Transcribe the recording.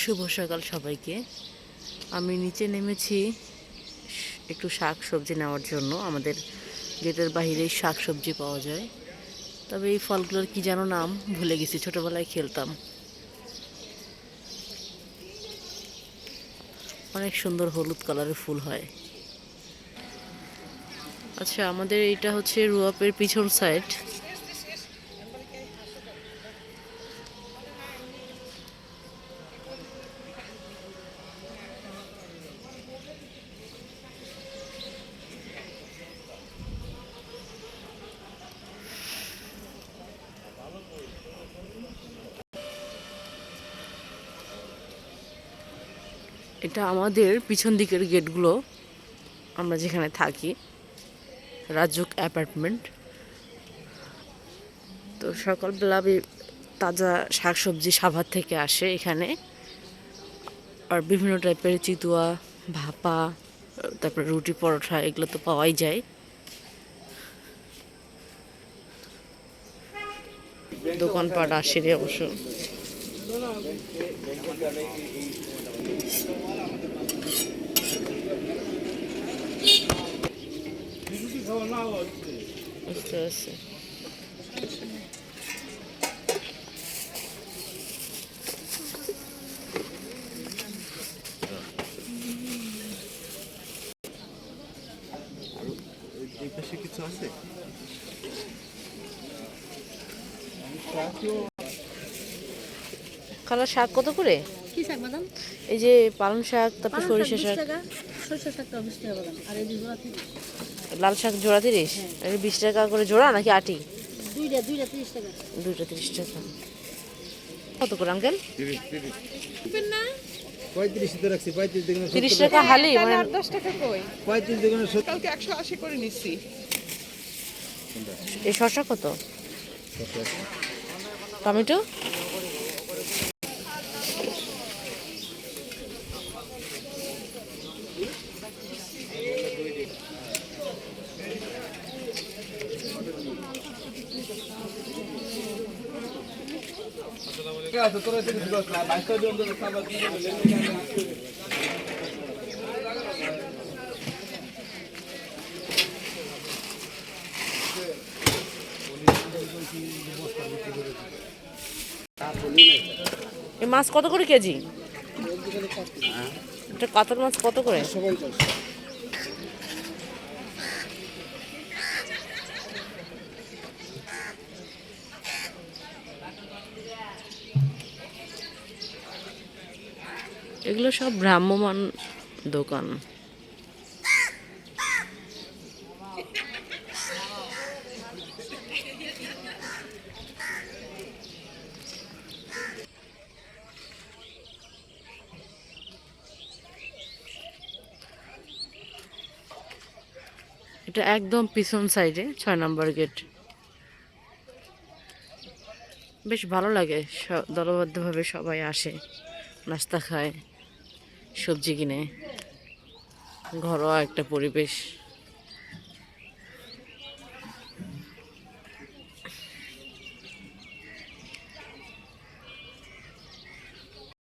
শুভ সকাল সবাইকে। আমি নিচে নেমেছি একটু শাক সবজি নেওয়ার জন্য। আমাদের গেটের বাহিরেই শাক সবজি পাওয়া যায়, তবে এই ফলগুলোর কি যেন নাম ভুলে গেছি, ছোটোবেলায় খেলতাম। অনেক সুন্দর হলুদ কালারের ফুল হয়। আচ্ছা, আমাদের এটা হচ্ছে রুয়াপের পিছন সাইড। এটা আমাদের পিছন দিকের গেটগুলো, আমরা যেখানে থাকি, রাজুক অ্যাপার্টমেন্ট। তো সকালবেলা তাজা শাকসবজি সাভার থেকে আসে এখানে, আর বিভিন্ন টাইপের চিতুয়া, ভাপা, তারপরে রুটি পরোটা, এগুলো তো পাওয়াই যায়। দোকানপাট আসেনি অবশ্য। বুঝতে পারছি। কিছু আছে? কালার শাক কত করে? কি শাক বাদাম? এই যে পালং শাক, তারপর সরিষা শাক। সরিষা শাকটা 20 টাকা বাদাম, আর এই জোড়া 30। লাল শাক জোড়া 30। আর 20 টাকা করে জোড়া নাকি আটি? দুইটা 30 টাকা। দুইটা 30 টাকা। কত করে আঙ্কেল? 30 না 35 তে রাখছি, 35 দেখুন 30 টাকা হালি, মানে 10 টাকা কই? 35 দেখুন কালকে 180 করে নিছি। এই শসা কত? টমেটো এই মাছ কত করে কেজি? এটা কাতল মাছ কত করে? এগুলো সব ভ্রাম্যমাণ দোকান। এটা একদম পিছন সাইডে 6 নম্বর গেট। বেশ ভালো লাগে, দলবদ্ধভাবে সবাই আসে, নাস্তা খায়, সবজি কিনে, ঘরোয়া একটা পরিবেশ।